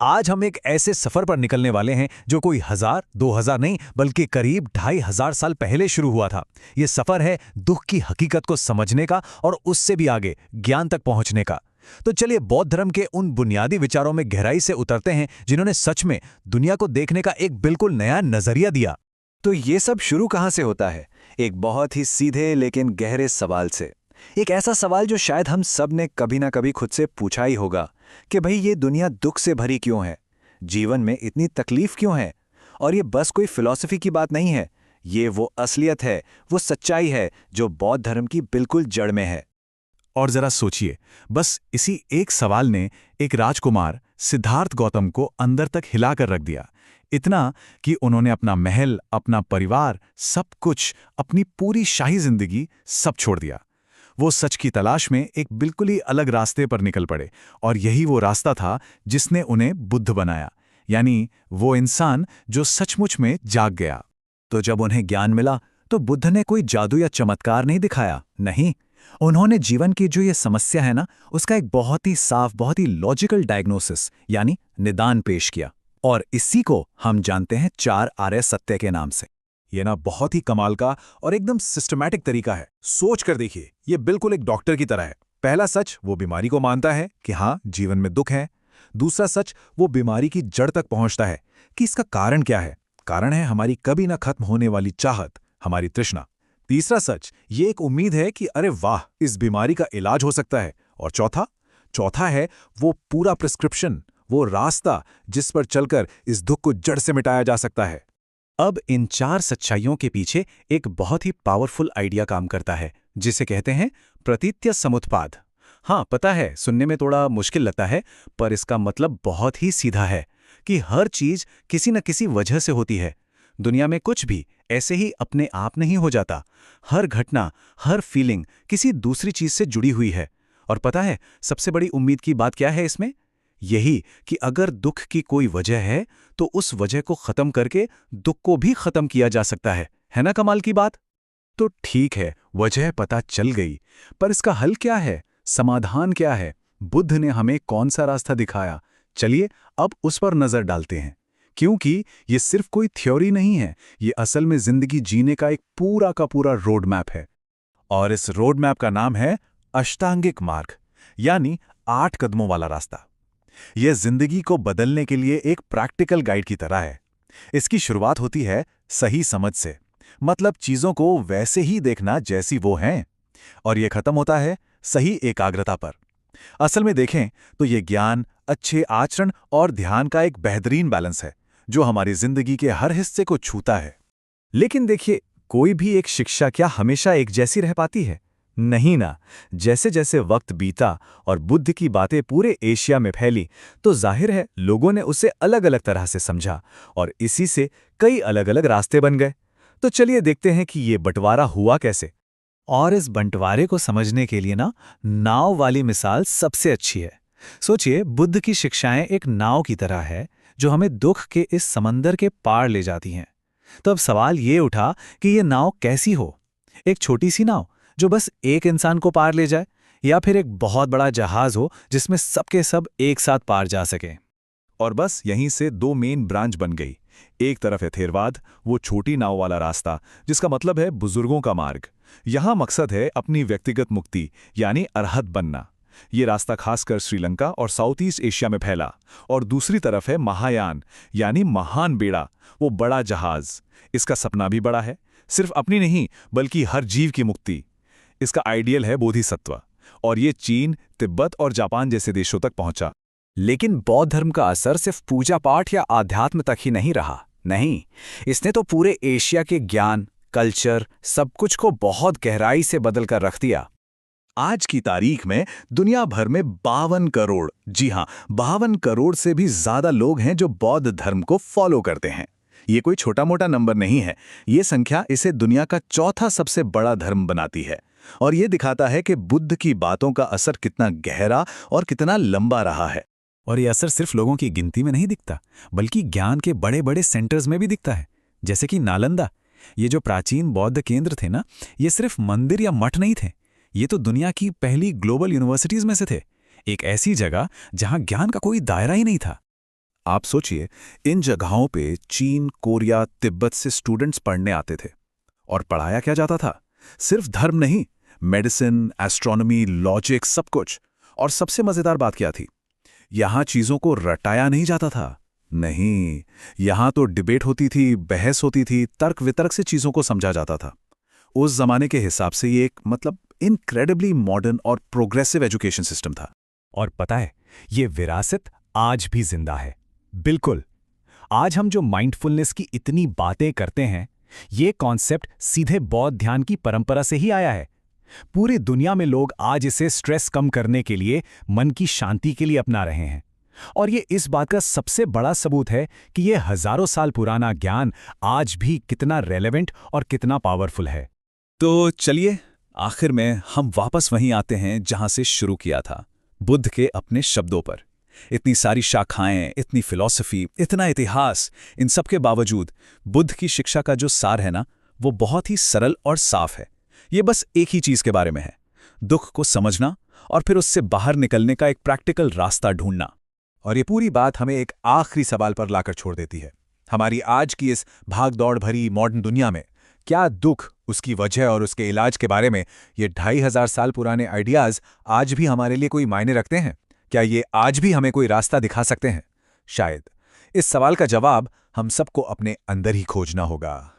आज हम एक ऐसे सफर पर निकलने वाले हैं जो कोई 1000, 2000 नहीं बल्कि करीब 2500 साल पहले शुरू हुआ था। ये सफर है दुख की हकीकत को समझने का और उससे भी आगे ज्ञान तक पहुंचने का। तो चलिए बौद्ध धर्म के उन बुनियादी विचारों में गहराई से उतरते हैं जिन्होंने सच में दुनिया को देखने का एक बिल्कुल नया नजरिया दिया। तो ये सब शुरू कहाँ से होता है? एक बहुत ही सीधे लेकिन गहरे सवाल से। एक ऐसा सवाल जो शायद हम सब ने कभी ना कभी खुद से पूछा ही होगा कि भाई ये दुनिया दुख से भरी क्यों है? जीवन में इतनी तकलीफ क्यों है? और ये बस कोई फिलॉसफी की बात नहीं है, ये वो असलियत है, वो सच्चाई है जो बौद्ध धर्म की बिल्कुल जड़ में है। और जरा सोचिए, बस इसी एक सवाल ने एक राजकुमार सिद्धार्थ गौतम को अंदर तक हिलाकर रख दिया। इतना कि उन्होंने अपना महल, अपना परिवार, सब कुछ, अपनी पूरी शाही जिंदगी सब छोड़ दिया। वो सच की तलाश में एक बिल्कुल ही अलग रास्ते पर निकल पड़े, और यही वो रास्ता था जिसने उन्हें बुद्ध बनाया, यानी वो इंसान जो सचमुच में जाग गया। तो जब उन्हें ज्ञान मिला तो बुद्ध ने कोई जादू या चमत्कार नहीं दिखाया, नहीं। उन्होंने जीवन की जो ये समस्या है ना, उसका एक बहुत ही साफ, बहुत ही लॉजिकल डायग्नोसिस यानी निदान पेश किया। और इसी को हम जानते हैं 4 आर्य सत्य के नाम से। ये ना बहुत ही कमाल का और एकदम सिस्टमैटिक तरीका है। सोच कर देखिए, ये बिल्कुल एक डॉक्टर की तरह है। पहला सच, वो बीमारी को मानता है कि हाँ, जीवन में दुख है। दूसरा सच, वो बीमारी की जड़ तक पहुंचता है कि इसका कारण क्या है। कारण है हमारी कभी ना खत्म होने वाली चाहत, हमारी तृष्णा। तीसरा सच, ये एक उम्मीद है कि अरे वाह, इस बीमारी का इलाज हो सकता है। और चौथा चौथा है वो पूरा प्रिस्क्रिप्शन, वो रास्ता जिस पर चलकर इस दुख को जड़ से मिटाया जा सकता है। अब इन 4 सच्चाइयों के पीछे एक बहुत ही पावरफुल आइडिया काम करता है, जिसे कहते हैं प्रतीत्य समुत्पाद। हाँ, पता है, सुनने में थोड़ा मुश्किल लगता है, पर इसका मतलब बहुत ही सीधा है कि हर चीज किसी न किसी वजह से होती है। दुनिया में कुछ भी ऐसे ही अपने आप नहीं हो जाता। हर घटना, हर फीलिंग किसी दूसरी चीज से जुड़ी हुई है। और पता है सबसे बड़ी उम्मीद की बात क्या है इसमें? यही कि अगर दुख की कोई वजह है तो उस वजह को खत्म करके दुख को भी खत्म किया जा सकता है ना कमाल की बात? तो ठीक है, वजह पता चल गई, पर इसका हल क्या है? समाधान क्या है? बुद्ध ने हमें कौन सा रास्ता दिखाया? चलिए अब उस पर नजर डालते हैं, क्योंकि ये सिर्फ कोई थ्योरी नहीं है, ये असल में जिंदगी जीने का एक पूरा का पूरा रोड मैप है। और इस रोड मैप का नाम है अष्टांगिक मार्ग, यानी 8 कदमों वाला रास्ता। यह जिंदगी को बदलने के लिए एक प्रैक्टिकल गाइड की तरह है। इसकी शुरुआत होती है सही समझ से, मतलब चीजों को वैसे ही देखना जैसी वो हैं, और यह खत्म होता है सही एकाग्रता पर। असल में देखें तो यह ज्ञान, अच्छे आचरण और ध्यान का एक बेहतरीन बैलेंस है जो हमारी जिंदगी के हर हिस्से को छूता है। लेकिन देखिए, कोई भी एक शिक्षा क्या हमेशा एक जैसी रह पाती है? नहीं ना। जैसे जैसे वक्त बीता और बुद्ध की बातें पूरे एशिया में फैली, तो जाहिर है लोगों ने उसे अलग अलग तरह से समझा, और इसी से कई अलग अलग रास्ते बन गए। तो चलिए देखते हैं कि ये बंटवारा हुआ कैसे। और इस बंटवारे को समझने के लिए ना, नाव वाली मिसाल सबसे अच्छी है। सोचिए, बुद्ध की शिक्षाएं एक नाव की तरह है जो हमें दुख के इस समंदर के पार ले जाती हैं। तो अब सवाल ये उठा कि ये नाव कैसी हो? एक छोटी सी नाव जो बस एक इंसान को पार ले जाए, या फिर एक बहुत बड़ा जहाज हो जिसमें सबके सब एक साथ पार जा सकें? और बस यहीं से 2 मेन ब्रांच बन गई। एक तरफ है थेरवाद, वो छोटी नाव वाला रास्ता जिसका मतलब है बुजुर्गों का मार्ग। यहां मकसद है अपनी व्यक्तिगत मुक्ति, यानी अरहत बनना। ये रास्ता खासकर श्रीलंका और साउथ ईस्ट एशिया में फैला। और दूसरी तरफ है महायान, यानी महान बेड़ा, वो बड़ा जहाज। इसका सपना भी बड़ा है, सिर्फ अपनी नहीं बल्कि हर जीव की मुक्ति। इसका आइडियल है बोधिसत्व, और ये चीन, तिब्बत और जापान जैसे देशों तक पहुंचा। लेकिन बौद्ध धर्म का असर सिर्फ पूजा पाठ या आध्यात्म तक ही नहीं रहा। नहीं, इसने तो पूरे एशिया के ज्ञान, कल्चर, सब कुछ को बहुत गहराई से बदल कर रख दिया। आज की तारीख में दुनिया भर में 52 करोड़, जी हां, 52 करोड़ से भी ज्यादा लोग हैं जो बौद्ध धर्म को फॉलो करते हैं। ये कोई छोटा मोटा नंबर नहीं है। ये संख्या इसे दुनिया का चौथा सबसे बड़ा धर्म बनाती है, और ये दिखाता है कि बुद्ध की बातों का असर कितना गहरा और कितना लंबा रहा है। और ये असर सिर्फ लोगों की गिनती में नहीं दिखता, बल्कि ज्ञान के बड़े बड़े सेंटर्स में भी दिखता है। जैसे कि नालंदा, ये जो प्राचीन बौद्ध केंद्र थे ना, ये सिर्फ मंदिर या मठ नहीं थे, ये तो दुनिया की पहली ग्लोबल यूनिवर्सिटीज में से थे। एक ऐसी जगह जहां ज्ञान का कोई दायरा ही नहीं था। आप सोचिए, इन जगहों पे चीन, कोरिया, तिब्बत से स्टूडेंट्स पढ़ने आते थे। और पढ़ाया क्या जाता था? सिर्फ धर्म नहीं, मेडिसिन, एस्ट्रोनॉमी, लॉजिक, सब कुछ। और सबसे मजेदार बात क्या थी? यहां चीजों को रटाया नहीं जाता था। नहीं, यहां तो डिबेट होती थी, बहस होती थी, तर्क वितर्क से चीजों को समझा जाता था। उस जमाने के हिसाब से ये एक इनक्रेडिबली मॉडर्न और प्रोग्रेसिव एजुकेशन सिस्टम था। और पता है, ये विरासत आज भी जिंदा है। बिल्कुल। आज हम जो माइंडफुलनेस की इतनी बातें करते हैं, ये कॉन्सेप्ट सीधे बौद्ध ध्यान की परंपरा से ही आया है। पूरी दुनिया में लोग आज इसे स्ट्रेस कम करने के लिए, मन की शांति के लिए अपना रहे हैं। और ये इस बात का सबसे बड़ा सबूत है कि ये हजारों साल पुराना ज्ञान आज भी कितना रेलेवेंट और कितना पावरफुल है। तो चलिए, आखिर में हम वापस वहीं आते हैं जहां से शुरू किया था, बुद्ध के अपने शब्दों पर। इतनी सारी शाखाएं, इतनी फिलॉसफी, इतना इतिहास, इन सब के बावजूद बुद्ध की शिक्षा का जो सार है ना, वो बहुत ही सरल और साफ है। ये बस एक ही चीज के बारे में है, दुख को समझना और फिर उससे बाहर निकलने का एक प्रैक्टिकल रास्ता ढूंढना। और ये पूरी बात हमें एक आखिरी सवाल पर लाकर छोड़ देती है। हमारी आज की इस भाग-दौड़ भरी मॉडर्न दुनिया में क्या दुख, उसकी वजह और उसके इलाज के बारे में ये 2500 साल पुराने आइडियाज आज भी हमारे लिए कोई मायने रखते हैं? क्या ये आज भी हमें कोई रास्ता दिखा सकते हैं? शायद। इस सवाल का जवाब हम सबको अपने अंदर ही खोजना होगा।